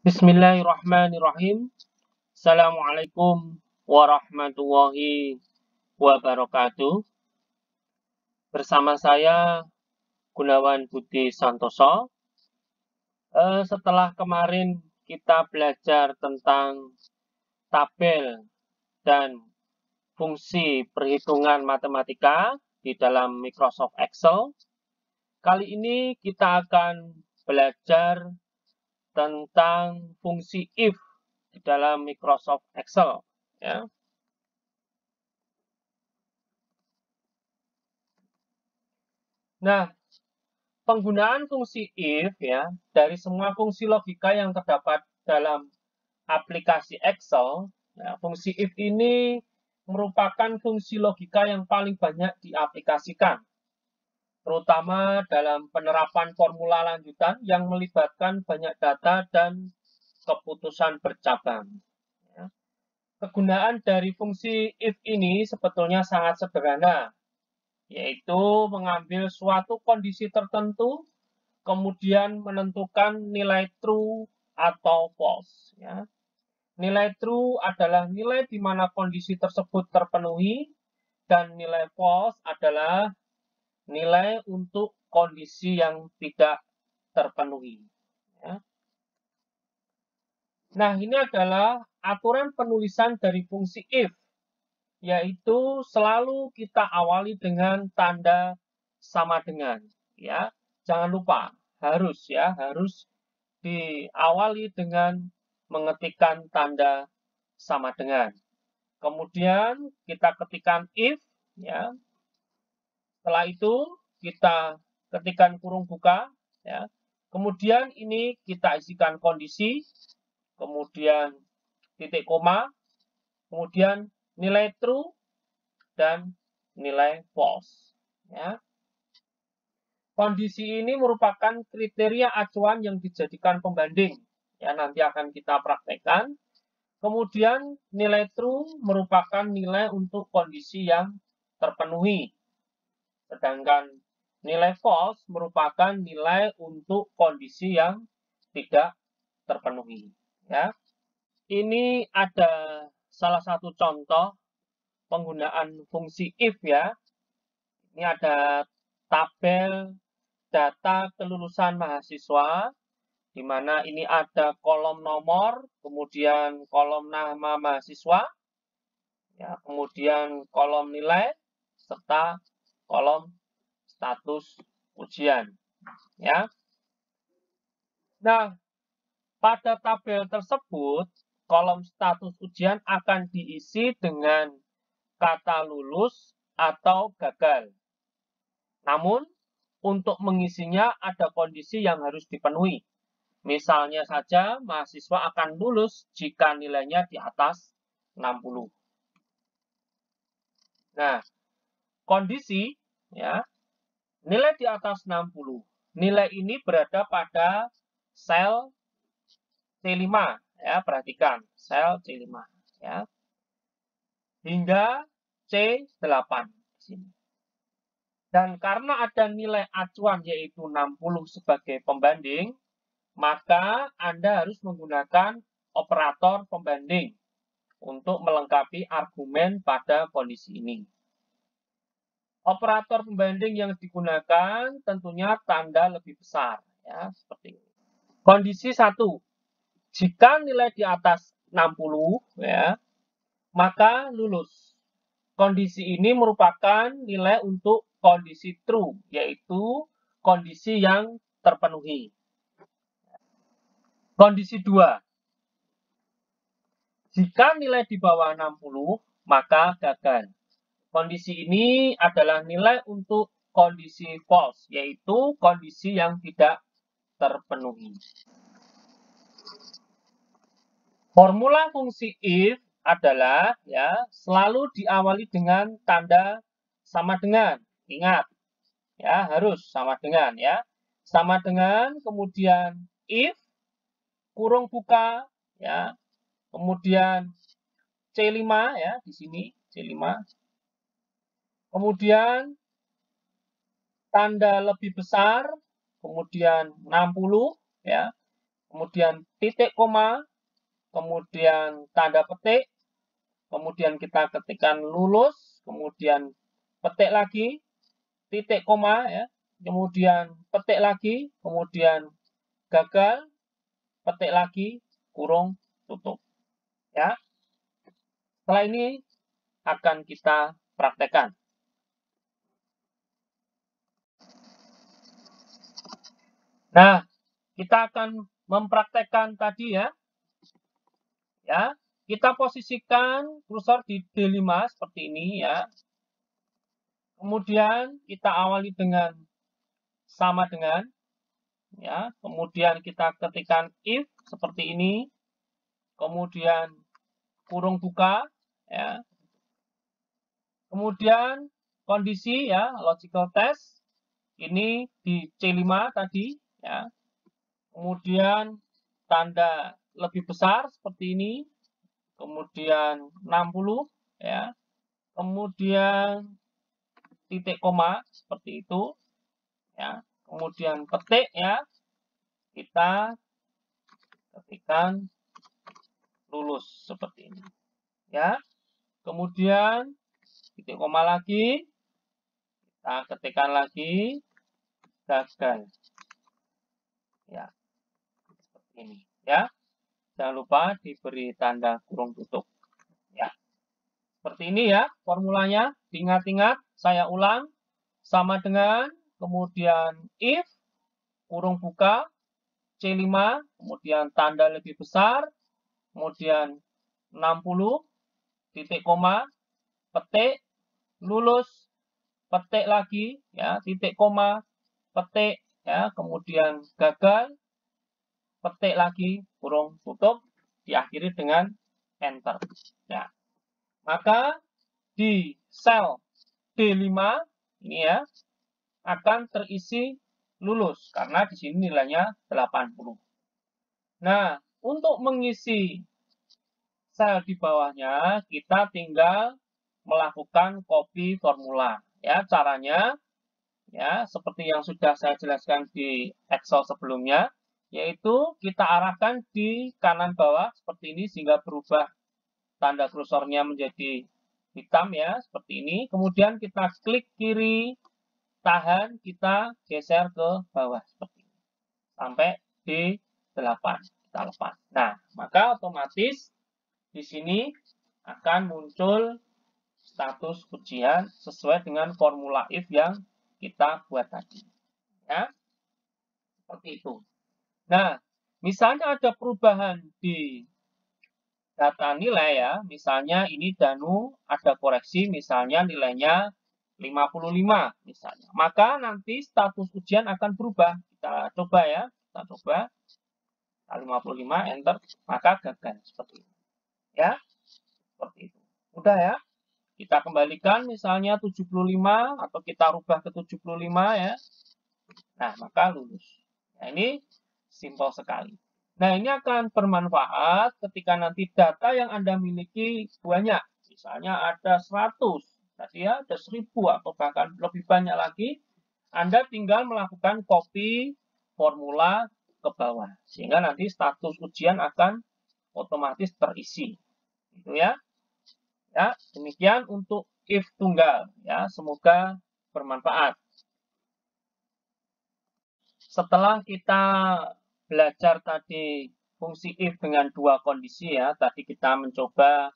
Bismillahirrahmanirrahim. Assalamualaikum warahmatullahi wabarakatuh. Bersama saya Gunawan Budi Santoso. Setelah kemarin kita belajar tentang tabel dan fungsi perhitungan matematika di dalam Microsoft Excel, kali ini kita akan belajar tentang fungsi if di dalam Microsoft Excel, ya. Nah, penggunaan fungsi if ya dari semua fungsi logika yang terdapat dalam aplikasi Excel, ya, fungsi if ini merupakan fungsi logika yang paling banyak diaplikasikan, terutama dalam penerapan formula lanjutan yang melibatkan banyak data dan keputusan bercabang. Kegunaan dari fungsi if ini sebetulnya sangat sederhana, yaitu mengambil suatu kondisi tertentu, kemudian menentukan nilai true atau false. Ya. Nilai true adalah nilai di mana kondisi tersebut terpenuhi, dan nilai false adalah nilai untuk kondisi yang tidak terpenuhi. Ya. Nah, ini adalah aturan penulisan dari fungsi if, yaitu selalu kita awali dengan tanda sama dengan. Ya, jangan lupa harus diawali dengan mengetikkan tanda sama dengan. Kemudian kita ketikkan if, ya. Setelah itu kita ketikkan kurung buka, ya. Kemudian ini kita isikan kondisi, kemudian titik koma, kemudian nilai true dan nilai false. Ya. Kondisi ini merupakan kriteria acuan yang dijadikan pembanding. Ya, nanti akan kita praktekkan. Kemudian nilai true merupakan nilai untuk kondisi yang terpenuhi. Sedangkan nilai false merupakan nilai untuk kondisi yang tidak terpenuhi. Ya. Ini ada salah satu contoh penggunaan fungsi if ya. Ini ada tabel data kelulusan mahasiswa, di mana ini ada kolom nomor, kemudian kolom nama mahasiswa, ya, kemudian kolom nilai, serta kolom status ujian. Ya. Nah, pada tabel tersebut, kolom status ujian akan diisi dengan kata lulus atau gagal. Namun, untuk mengisinya ada kondisi yang harus dipenuhi. Misalnya saja, mahasiswa akan lulus jika nilainya di atas 60. Nah, kondisi, ya, nilai di atas 60. Nilai ini berada pada sel C5, ya, perhatikan, sel C5, ya, hingga C8 di sini. Dan karena ada nilai acuan yaitu 60 sebagai pembanding, maka Anda harus menggunakan operator pembanding untuk melengkapi argumen pada kondisi ini. Operator pembanding yang digunakan tentunya tanda lebih besar, ya, seperti ini. Kondisi 1, jika nilai di atas 60, ya, maka lulus. Kondisi ini merupakan nilai untuk kondisi true, yaitu kondisi yang terpenuhi. Kondisi 2, jika nilai di bawah 60, maka gagal. Kondisi ini adalah nilai untuk kondisi false, yaitu kondisi yang tidak terpenuhi. Formula fungsi if adalah ya selalu diawali dengan tanda sama dengan. Ingat, ya harus sama dengan ya. Sama dengan, kemudian if kurung buka ya. Kemudian C5 ya di sini C5. Kemudian tanda lebih besar, kemudian 60 ya. kemudian titik koma, kemudian tanda petik, kemudian kita ketikkan lulus, kemudian petik lagi, titik koma, ya, kemudian petik lagi, kemudian gagal, petik lagi, kurung tutup. Ya. Setelah ini akan kita praktekkan. Nah, kita akan mempraktekkan tadi ya. Ya, kita posisikan kursor di D5 seperti ini ya. Kemudian kita awali dengan sama dengan ya. Kemudian kita ketikkan if seperti ini. Kemudian kurung buka ya. Kemudian kondisi ya, logical test ini di C5 tadi ya. Kemudian tanda lebih besar seperti ini. Kemudian 60 ya. Kemudian titik koma seperti itu ya. Kemudian petik ya. Kita ketikkan lulus seperti ini ya. Kemudian titik koma lagi, kita ketikkan lagi gagal ya, seperti ini ya. Jangan lupa diberi tanda kurung tutup ya. Seperti ini ya formulanya. Diingat-ingat, saya ulang, sama dengan, kemudian if kurung buka C5, kemudian tanda lebih besar, kemudian 60 titik koma, petik, lulus, petik lagi ya, titik koma, petik ya, kemudian gagal, petik lagi, kurung tutup, diakhiri dengan enter ya. Maka di sel D5 ini ya akan terisi lulus karena di sini nilainya 80. Nah, untuk mengisi sel di bawahnya kita tinggal melakukan copy formula ya. Caranya ya seperti yang sudah saya jelaskan di Excel sebelumnya, yaitu kita arahkan di kanan bawah seperti ini sehingga berubah tanda kursornya menjadi hitam ya, seperti ini. Kemudian kita klik kiri, tahan, kita geser ke bawah seperti ini sampai D8 kita lepas. Nah, maka otomatis di sini akan muncul status ujian sesuai dengan formula if yang kita buat tadi. Ya, seperti itu. Nah, misalnya ada perubahan di data nilai ya, misalnya ini Danu ada koreksi, misalnya nilainya 55 misalnya. Maka nanti status ujian akan berubah. Kita coba ya, kita coba 55 enter, maka gagal seperti ini. Ya, seperti itu. Udah ya. Kita kembalikan misalnya 75 atau kita rubah ke 75 ya. Nah, maka lulus. Nah, ini simpel sekali. Nah, ini akan bermanfaat ketika nanti data yang Anda miliki banyak. Misalnya ada 100, tadi ya ada 1000 atau bahkan lebih banyak lagi. Anda tinggal melakukan copy formula ke bawah. Sehingga nanti status ujian akan otomatis terisi. Gitu ya. Ya, demikian untuk if tunggal ya, semoga bermanfaat. Setelah kita belajar tadi fungsi if dengan dua kondisi ya, tadi kita mencoba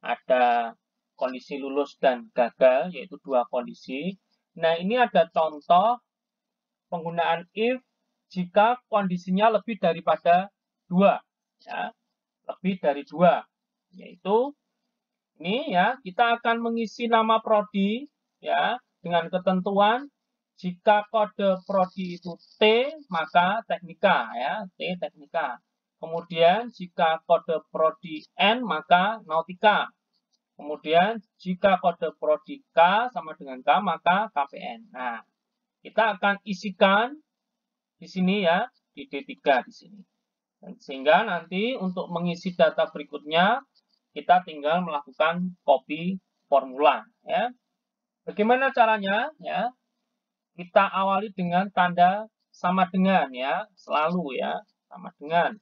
ada kondisi lulus dan gagal yaitu dua kondisi. Nah, ini ada contoh penggunaan if jika kondisinya lebih daripada 2 ya, lebih dari 2 yaitu ini ya, kita akan mengisi nama prodi ya dengan ketentuan jika kode prodi itu T maka teknika ya, T teknika. Kemudian jika kode prodi N maka nautika. Kemudian jika kode prodi K sama dengan K maka KPN. Nah, kita akan isikan di sini ya, di D3 di sini. Sehingga nanti untuk mengisi data berikutnya kita tinggal melakukan copy formula ya. Bagaimana caranya ya? Kita awali dengan tanda sama dengan ya, selalu ya. sama dengan.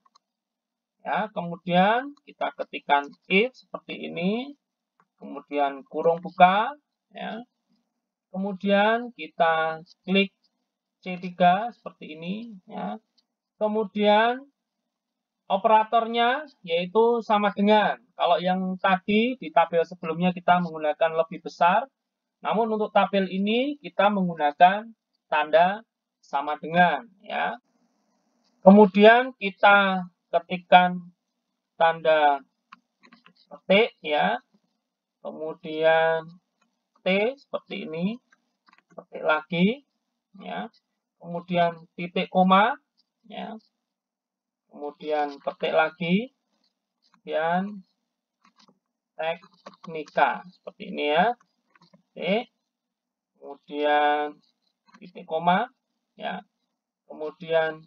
Ya, kemudian kita ketikkan if seperti ini, kemudian kurung buka, ya. Kemudian kita klik C3 seperti ini, ya. Kemudian operatornya yaitu sama dengan. Kalau yang tadi di tabel sebelumnya kita menggunakan lebih besar, namun untuk tabel ini kita menggunakan tanda sama dengan, ya. Kemudian kita ketikkan tanda petik, ya. Kemudian T seperti ini, petik lagi, ya. Kemudian titik koma, ya. Kemudian petik lagi, kemudian teknika seperti ini, ya. Titik, kemudian titik koma, ya. Kemudian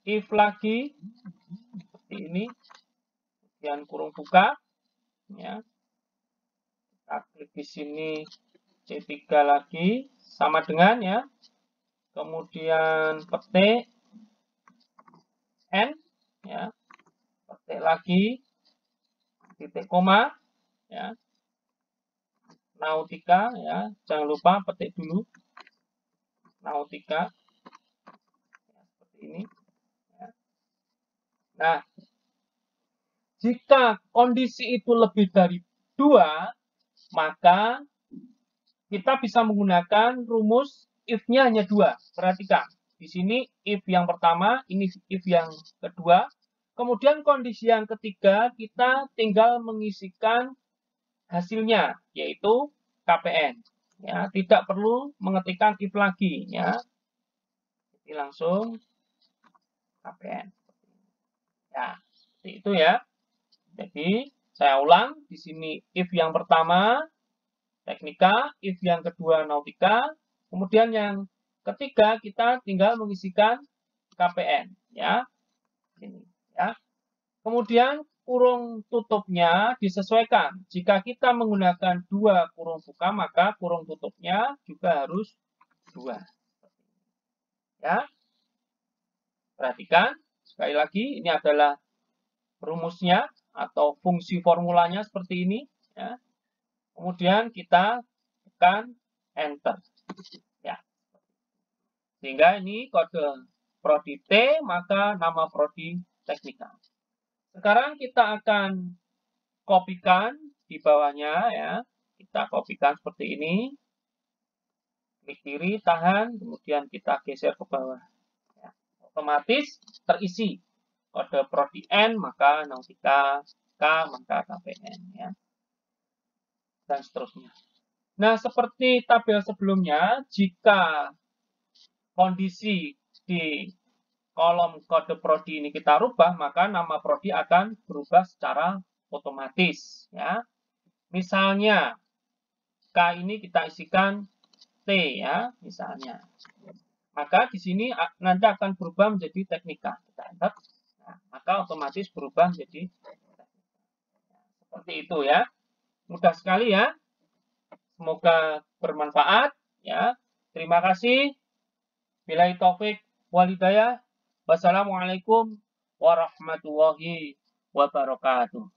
if lagi seperti ini, kemudian kurung buka, ya. Kita klik di sini C3 lagi sama dengan, ya. Kemudian petik N, ya. Petik lagi titik koma, ya. Nautika, ya. Jangan lupa petik dulu Nautika, ya, seperti ini, ya. Nah, jika kondisi itu lebih dari 2, maka kita bisa menggunakan rumus if-nya hanya 2. Perhatikan, di sini if yang pertama, ini if yang kedua. Kemudian kondisi yang ketiga, kita tinggal mengisikan hasilnya, yaitu KPN. Ya, tidak perlu mengetikkan if lagi, ya. Jadi langsung KPN. Ya, seperti itu, ya. Jadi saya ulang, di sini if yang pertama teknika, if yang kedua nautika, kemudian yang ketiga kita tinggal mengisikan KPN, ya. Ini, ya. Kemudian kurung tutupnya disesuaikan. Jika kita menggunakan 2 kurung buka, maka kurung tutupnya juga harus 2. Ya. Perhatikan, sekali lagi ini adalah rumusnya atau fungsi formulanya seperti ini, ya. Kemudian kita tekan enter, ya. Sehingga ini kode prodi T, maka nama prodi teknika. Sekarang kita akan kopikan di bawahnya, ya. Kita kopikan seperti ini. Klik kiri, tahan, kemudian kita geser ke bawah, ya. Otomatis terisi kode prodi N, maka nautika, K, maka KPN, ya. Dan seterusnya. Nah, seperti tabel sebelumnya, jika kondisi di kolom kode prodi ini kita rubah, maka nama prodi akan berubah secara otomatis, ya. Misalnya K ini kita isikan T, ya, misalnya. Maka di sini nanti akan berubah menjadi teknika. Kita enter. Nah, maka otomatis berubah menjadi teknika. Seperti itu, ya. Mudah sekali, ya. Semoga bermanfaat, ya. Terima kasih. Billahi taufik wal hidayah. Wassalamualaikum warahmatullahi wabarakatuh.